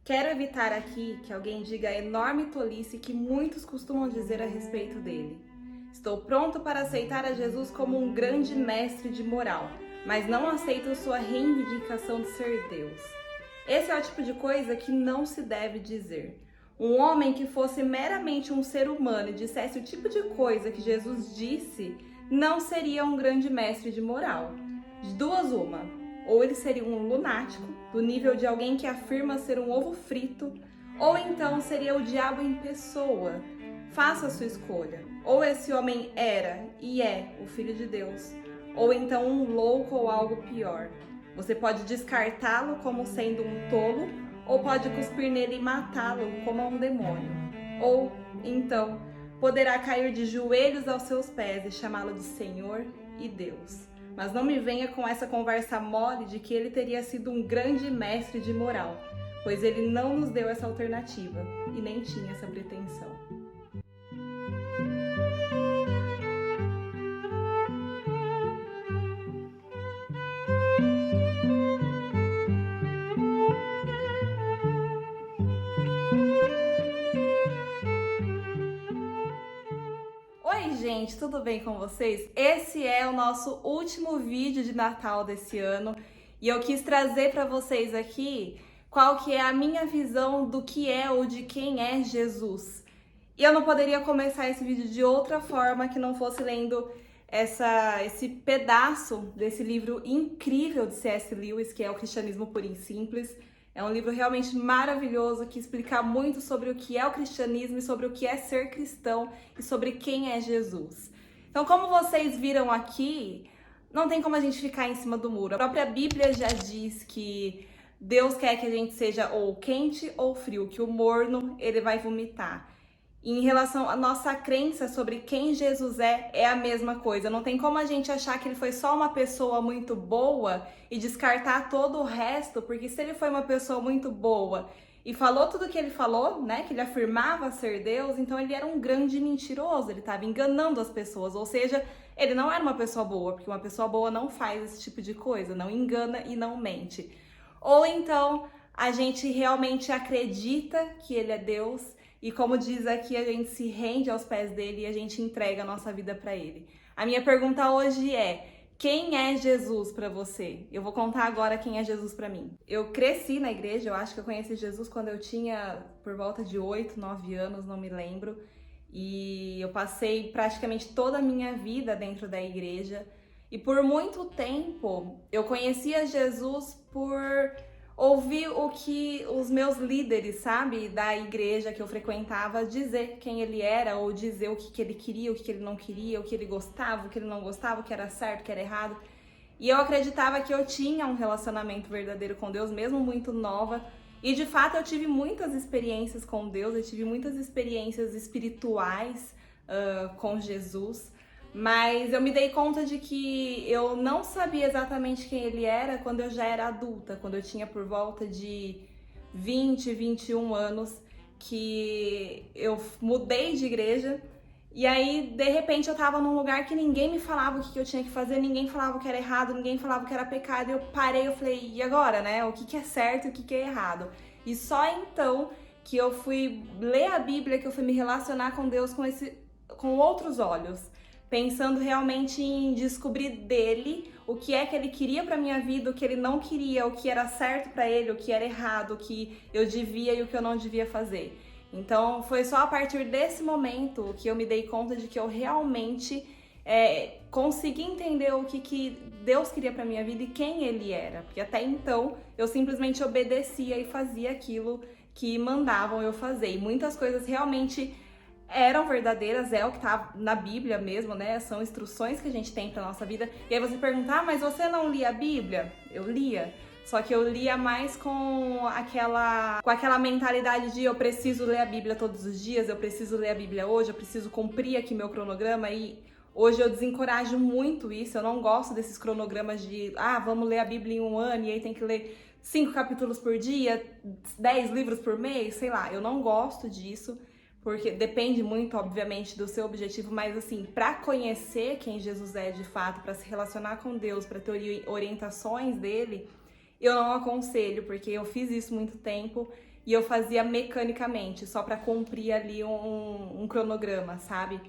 Quero evitar aqui que alguém diga a enorme tolice que muitos costumam dizer a respeito dele. Estou pronto para aceitar a Jesus como um grande mestre de moral, mas não aceito sua reivindicação de ser Deus. Esse é o tipo de coisa que não se deve dizer. Um homem que fosse meramente um ser humano e dissesse o tipo de coisa que Jesus disse, não seria um grande mestre de moral. De duas uma. Ou ele seria um lunático, do nível de alguém que afirma ser um ovo frito, ou então seria o diabo em pessoa. Faça a sua escolha. Ou esse homem era e é o Filho de Deus, ou então um louco ou algo pior. Você pode descartá-lo como sendo um tolo, ou pode cuspir nele e matá-lo como a um demônio. Ou, então, poderá cair de joelhos aos seus pés e chamá-lo de Senhor e Deus. Mas não me venha com essa conversa mole de que ele teria sido um grande mestre de moral, pois ele não nos deu essa alternativa e nem tinha essa pretensão. Oi, gente, tudo bem com vocês? Esse é o nosso último vídeo de Natal desse ano e eu quis trazer para vocês aqui qual que é a minha visão do que é ou de quem é Jesus. E eu não poderia começar esse vídeo de outra forma que não fosse lendo esse pedaço desse livro incrível de C.S. Lewis, que é O Cristianismo Puro e Simples. É um livro realmente maravilhoso que explica muito sobre o que é o cristianismo e sobre o que é ser cristão e sobre quem é Jesus. Então, como vocês viram aqui, não tem como a gente ficar em cima do muro. A própria Bíblia já diz que Deus quer que a gente seja ou quente ou frio, que o morno ele vai vomitar. E em relação à nossa crença sobre quem Jesus é a mesma coisa. Não tem como a gente achar que ele foi só uma pessoa muito boa e descartar todo o resto, porque se ele foi uma pessoa muito boa e falou tudo o que ele falou, né, que ele afirmava ser Deus, então ele era um grande mentiroso, ele estava enganando as pessoas, ou seja, ele não era uma pessoa boa, porque uma pessoa boa não faz esse tipo de coisa, não engana e não mente. Ou então a gente realmente acredita que ele é Deus, e como diz aqui, a gente se rende aos pés dele e a gente entrega a nossa vida para ele. A minha pergunta hoje é: quem é Jesus para você? Eu vou contar agora quem é Jesus para mim. Eu cresci na igreja, eu acho que eu conheci Jesus quando eu tinha por volta de 8, 9 anos, não me lembro. E eu passei praticamente toda a minha vida dentro da igreja. E por muito tempo eu conhecia Jesus por ouvir o que os meus líderes, sabe, da igreja que eu frequentava dizer quem ele era, ou dizer o que ele queria, o que ele não queria, o que ele gostava, o que ele não gostava, o que era certo, o que era errado. E eu acreditava que eu tinha um relacionamento verdadeiro com Deus, mesmo muito nova. E de fato eu tive muitas experiências com Deus, eu tive muitas experiências espirituais com Jesus. Mas eu me dei conta de que eu não sabia exatamente quem ele era quando eu já era adulta, quando eu tinha por volta de 20, 21 anos, que eu mudei de igreja. E aí, de repente, eu tava num lugar que ninguém me falava o que eu tinha que fazer, ninguém falava o que era errado, ninguém falava o que era pecado. E eu parei, eu falei, e agora, né? O que é certo e o que é errado? E só então que eu fui ler a Bíblia, que eu fui me relacionar com Deus com outros olhos, pensando realmente em descobrir dele o que é que ele queria pra minha vida, o que ele não queria, o que era certo pra ele, o que era errado, o que eu devia e o que eu não devia fazer. Então foi só a partir desse momento que eu me dei conta de que eu realmente consegui entender o que Deus queria pra minha vida e quem ele era. Porque até então eu simplesmente obedecia e fazia aquilo que mandavam eu fazer. E muitas coisas realmente eram verdadeiras, é o que tá na Bíblia mesmo, né? São instruções que a gente tem pra nossa vida. E aí você pergunta, mas você não lia a Bíblia? Eu lia. Só que eu lia mais com aquela mentalidade de eu preciso ler a Bíblia todos os dias, eu preciso ler a Bíblia hoje, eu preciso cumprir aqui meu cronograma. E hoje eu desencorajo muito isso, eu não gosto desses cronogramas de vamos ler a Bíblia em um ano e aí tem que ler 5 capítulos por dia, 10 livros por mês, sei lá. Eu não gosto disso. Porque depende muito, obviamente, do seu objetivo, mas assim, para conhecer quem Jesus é de fato, para se relacionar com Deus, para ter orientações dele, eu não aconselho, porque eu fiz isso muito tempo e eu fazia mecanicamente, só para cumprir ali um cronograma, sabe?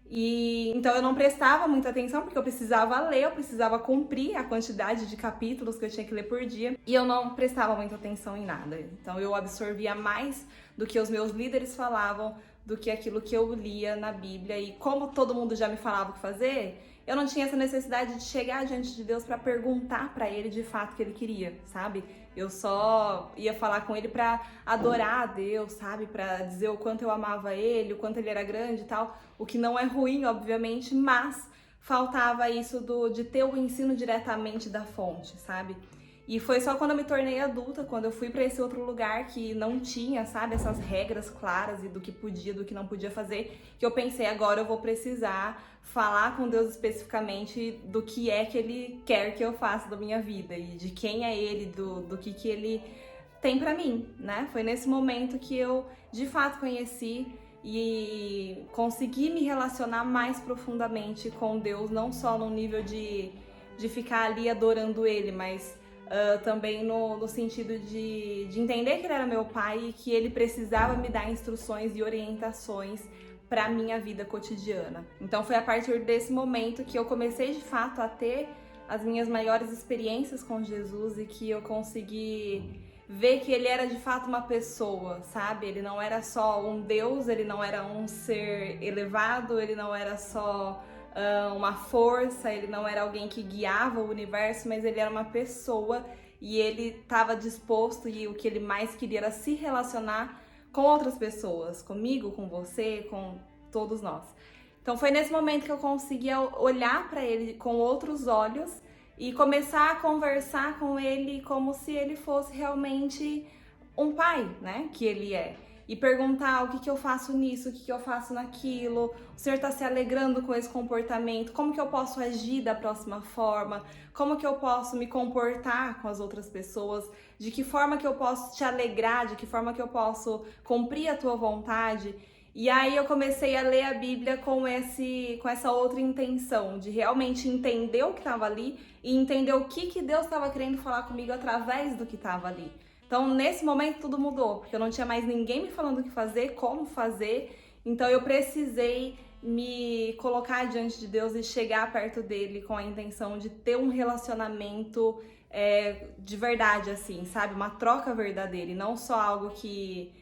E então eu não prestava muita atenção porque eu precisava ler, eu precisava cumprir a quantidade de capítulos que eu tinha que ler por dia, e eu não prestava muita atenção em nada. Então eu absorvia mais do que os meus líderes falavam, do que aquilo que eu lia na Bíblia. E como todo mundo já me falava o que fazer, eu não tinha essa necessidade de chegar diante de Deus para perguntar para ele de fato o que ele queria, sabe? Eu só ia falar com ele para adorar a Deus, sabe? Para dizer o quanto eu amava ele, o quanto ele era grande e tal. O que não é ruim, obviamente, mas faltava isso de ter o ensino diretamente da fonte, sabe? E foi só quando eu me tornei adulta, quando eu fui para esse outro lugar que não tinha, sabe, essas regras claras e do que podia, do que não podia fazer, que eu pensei, agora eu vou precisar falar com Deus especificamente do que é que Ele quer que eu faça da minha vida e de quem é Ele, do que Ele tem para mim, né? Foi nesse momento que eu, de fato, conheci e consegui me relacionar mais profundamente com Deus, não só no nível de ficar ali adorando Ele, mas também no sentido de entender que ele era meu pai e que ele precisava me dar instruções e orientações para a minha vida cotidiana. Então foi a partir desse momento que eu comecei de fato a ter as minhas maiores experiências com Jesus e que eu consegui ver que ele era de fato uma pessoa, sabe? Ele não era só um Deus, ele não era um ser elevado, ele não era só uma força, ele não era alguém que guiava o universo, mas ele era uma pessoa e ele estava disposto, e o que ele mais queria era se relacionar com outras pessoas, comigo, com você, com todos nós. Então foi nesse momento que eu conseguia olhar para ele com outros olhos e começar a conversar com ele como se ele fosse realmente um pai, né, que ele é. E perguntar o que eu faço nisso, o que eu faço naquilo, o senhor está se alegrando com esse comportamento, como que eu posso agir da próxima forma, como que eu posso me comportar com as outras pessoas, de que forma que eu posso te alegrar, de que forma que eu posso cumprir a tua vontade. E aí eu comecei a ler a Bíblia com essa outra intenção, de realmente entender o que estava ali e entender o que Deus estava querendo falar comigo através do que estava ali. Então, nesse momento, tudo mudou, porque eu não tinha mais ninguém me falando o que fazer, como fazer. Então, eu precisei me colocar diante de Deus e chegar perto dele com a intenção de ter um relacionamento de verdade, assim, sabe? Uma troca verdadeira e não só algo que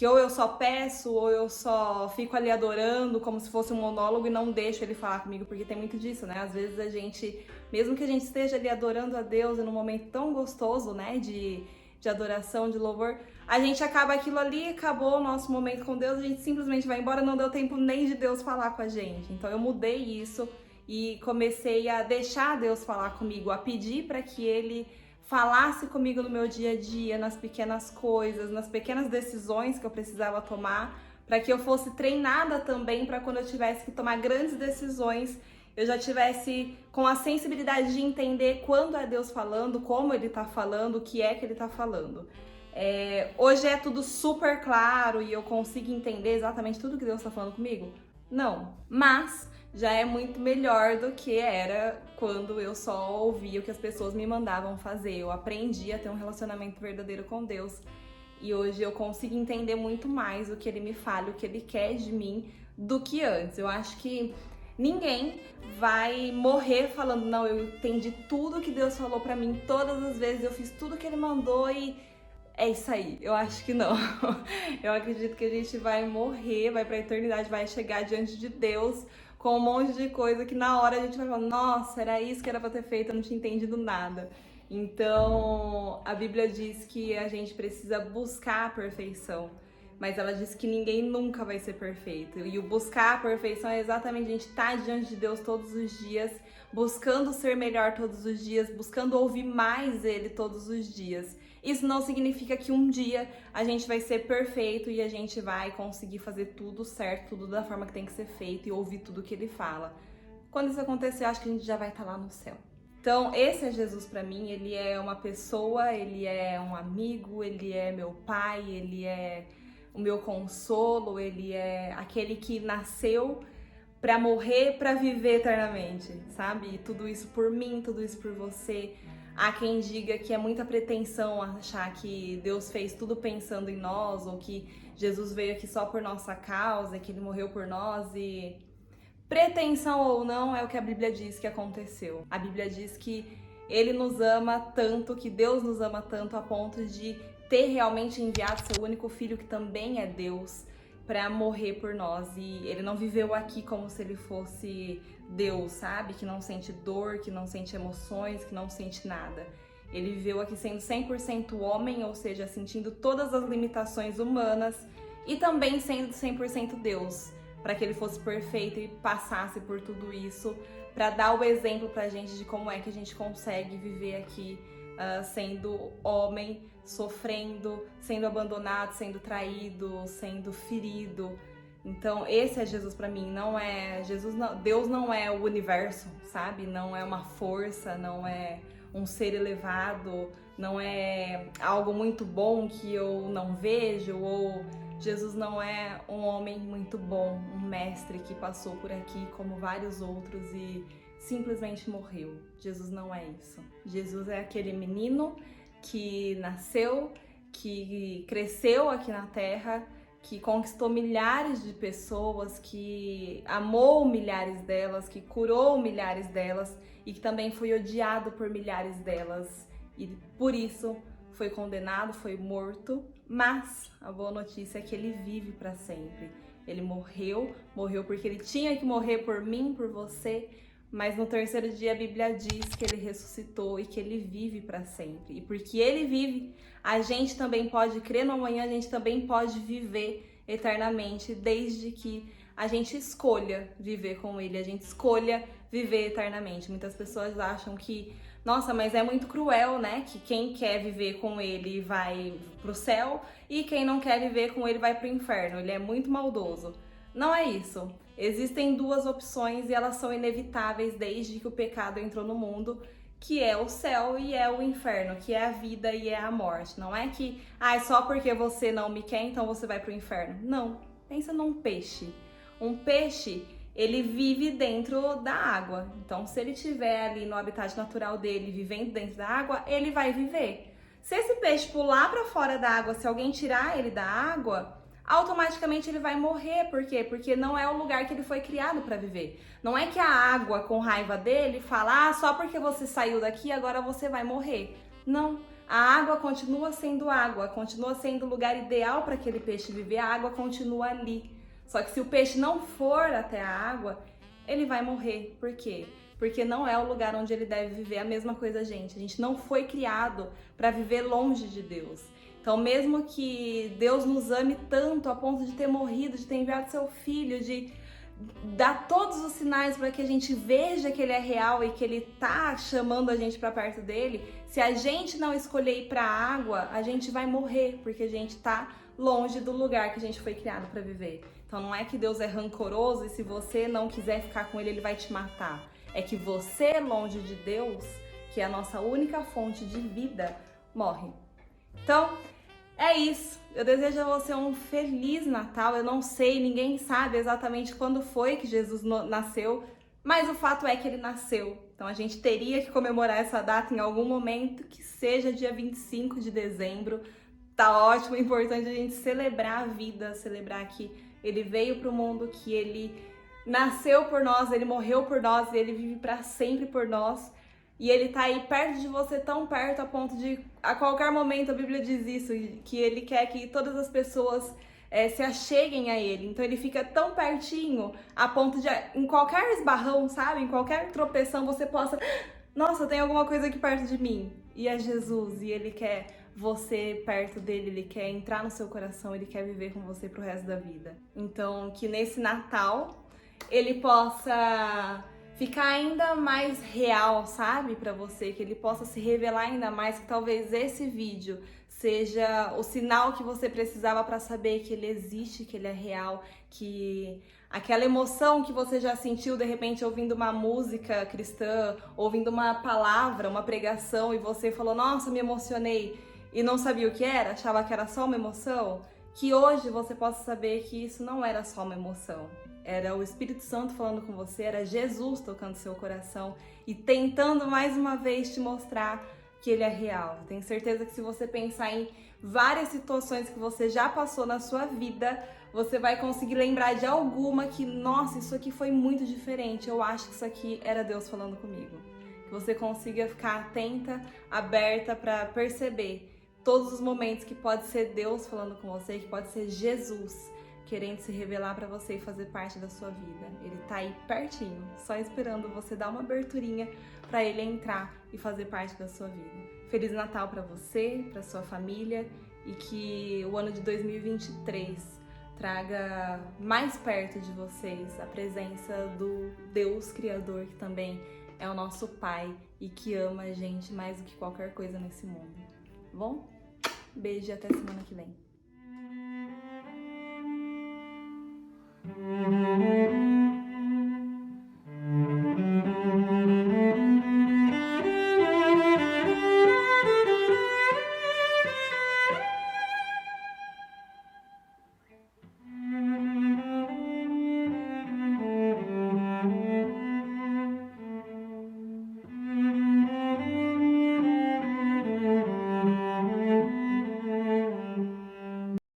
ou eu só peço ou eu só fico ali adorando como se fosse um monólogo e não deixo ele falar comigo, porque tem muito disso, né? Às vezes a gente, mesmo que a gente esteja ali adorando a Deus e num momento tão gostoso, né, de adoração, de louvor, a gente acaba aquilo ali, acabou o nosso momento com Deus, a gente simplesmente vai embora, não deu tempo nem de Deus falar com a gente. Então eu mudei isso e comecei a deixar Deus falar comigo, a pedir para que Ele falasse comigo no meu dia a dia, nas pequenas coisas, nas pequenas decisões que eu precisava tomar, para que eu fosse treinada também para quando eu tivesse que tomar grandes decisões, eu já tivesse com a sensibilidade de entender quando é Deus falando, como Ele tá falando, o que é que Ele tá falando. Hoje é tudo super claro e eu consigo entender exatamente tudo que Deus tá falando comigo? Não, mas já é muito melhor do que era quando eu só ouvia o que as pessoas me mandavam fazer. Eu aprendi a ter um relacionamento verdadeiro com Deus e hoje eu consigo entender muito mais o que Ele me fala, o que Ele quer de mim do que antes. Eu acho que ninguém vai morrer falando, não, eu entendi tudo que Deus falou pra mim todas as vezes, eu fiz tudo que Ele mandou e é isso aí. Eu acho que não. Eu acredito que a gente vai morrer, vai pra eternidade, vai chegar diante de Deus com um monte de coisa que na hora a gente vai falar, nossa, era isso que era pra ter feito, eu não tinha entendido nada. Então, a Bíblia diz que a gente precisa buscar a perfeição. Mas ela diz que ninguém nunca vai ser perfeito. E o buscar a perfeição é exatamente a gente estar diante de Deus todos os dias, buscando ser melhor todos os dias, buscando ouvir mais Ele todos os dias. Isso não significa que um dia a gente vai ser perfeito e a gente vai conseguir fazer tudo certo, tudo da forma que tem que ser feito e ouvir tudo que Ele fala. Quando isso acontecer, eu acho que a gente já vai estar lá no céu. Então, esse é Jesus pra mim. Ele é uma pessoa, Ele é um amigo, Ele é meu pai, Ele é o meu consolo, Ele é aquele que nasceu pra morrer, pra viver eternamente, sabe? E tudo isso por mim, tudo isso por você. Há quem diga que é muita pretensão achar que Deus fez tudo pensando em nós, ou que Jesus veio aqui só por nossa causa, que ele morreu por nós e... Pretensão ou não, é o que a Bíblia diz que aconteceu. A Bíblia diz que ele nos ama tanto, que Deus nos ama tanto a ponto de ter realmente enviado seu único filho, que também é Deus, para morrer por nós. E ele não viveu aqui como se ele fosse Deus, sabe? Que não sente dor, que não sente emoções, que não sente nada. Ele viveu aqui sendo 100% homem, ou seja, sentindo todas as limitações humanas e também sendo 100% Deus, para que ele fosse perfeito e passasse por tudo isso, para dar o exemplo pra gente de como é que a gente consegue viver aqui sendo homem, sofrendo, sendo abandonado, sendo traído, sendo ferido. Então esse é Jesus pra mim, não é Jesus, não, Deus não é o universo, sabe? Não é uma força, não é um ser elevado, não é algo muito bom que eu não vejo, ou Jesus não é um homem muito bom, um mestre que passou por aqui como vários outros e simplesmente morreu. Jesus não é isso. Jesus é aquele menino que nasceu, que cresceu aqui na Terra, que conquistou milhares de pessoas, que amou milhares delas, que curou milhares delas e que também foi odiado por milhares delas. E por isso foi condenado, foi morto, mas a boa notícia é que ele vive para sempre. Ele morreu porque ele tinha que morrer por mim, por você, mas no terceiro dia a Bíblia diz que ele ressuscitou e que ele vive para sempre. E porque ele vive, a gente também pode crer no amanhã, a gente também pode viver eternamente, desde que a gente escolha viver com ele, a gente escolha viver eternamente. Muitas pessoas acham que, nossa, mas é muito cruel, né? Que quem quer viver com ele vai pro céu e quem não quer viver com ele vai pro inferno. Ele é muito maldoso. Não é isso. Existem duas opções e elas são inevitáveis desde que o pecado entrou no mundo, que é o céu e é o inferno, que é a vida e é a morte. Não é que, só porque você não me quer, então você vai pro inferno. Não. Pensa num peixe. Um peixe, ele vive dentro da água. Então, se ele estiver ali no habitat natural dele, vivendo dentro da água, ele vai viver. Se esse peixe pular para fora da água, se alguém tirar ele da água, automaticamente ele vai morrer. Por quê? Porque não é o lugar que ele foi criado para viver. Não é que a água, com raiva dele, fala, só porque você saiu daqui, agora você vai morrer. Não. A água continua sendo água, continua sendo o lugar ideal para aquele peixe viver, a água continua ali. Só que se o peixe não for até a água, ele vai morrer. Por quê? Porque não é o lugar onde ele deve viver. A mesma coisa, a gente não foi criado para viver longe de Deus. Então, mesmo que Deus nos ame tanto a ponto de ter morrido, de ter enviado seu filho, de dar todos os sinais para que a gente veja que ele é real e que ele tá chamando a gente para perto dele, se a gente não escolher ir para a água, a gente vai morrer, porque a gente tá longe do lugar que a gente foi criado para viver. Então não é que Deus é rancoroso e se você não quiser ficar com ele vai te matar. É que você, longe de Deus, que é a nossa única fonte de vida, morre. Então, é isso. Eu desejo a você um feliz Natal. Eu não sei, ninguém sabe exatamente quando foi que Jesus nasceu, mas o fato é que ele nasceu. Então a gente teria que comemorar essa data em algum momento, que seja dia 25 de dezembro. Tá ótimo, é importante a gente celebrar a vida, celebrar que ele veio para o mundo, que ele nasceu por nós, ele morreu por nós, ele vive para sempre por nós. E ele tá aí perto de você, tão perto a ponto de, a qualquer momento, a Bíblia diz isso, que ele quer que todas as pessoas se acheguem a ele. Então ele fica tão pertinho a ponto de, em qualquer esbarrão, sabe? Em qualquer tropeção, você possa, nossa, tem alguma coisa aqui perto de mim. E é Jesus, e ele quer você perto dele, ele quer entrar no seu coração, ele quer viver com você pro resto da vida. Então, que nesse Natal ele possa ficar ainda mais real, sabe, pra você, que ele possa se revelar ainda mais, que talvez esse vídeo seja o sinal que você precisava para saber que ele existe, que ele é real, que aquela emoção que você já sentiu de repente ouvindo uma música cristã, ouvindo uma palavra, uma pregação e você falou, nossa, me emocionei e não sabia o que era, achava que era só uma emoção, que hoje você possa saber que isso não era só uma emoção. Era o Espírito Santo falando com você, era Jesus tocando seu coração e tentando mais uma vez te mostrar que ele é real. Tenho certeza que se você pensar em várias situações que você já passou na sua vida, você vai conseguir lembrar de alguma que, nossa, isso aqui foi muito diferente, eu acho que isso aqui era Deus falando comigo. Que você consiga ficar atenta, aberta para perceber todos os momentos que pode ser Deus falando com você, que pode ser Jesus querendo se revelar para você e fazer parte da sua vida. Ele tá aí pertinho, só esperando você dar uma aberturinha para ele entrar e fazer parte da sua vida. Feliz Natal para você, para sua família, e que o ano de 2023 traga mais perto de vocês a presença do Deus Criador, que também é o nosso Pai e que ama a gente mais do que qualquer coisa nesse mundo. Bom? Beijo e até semana que vem.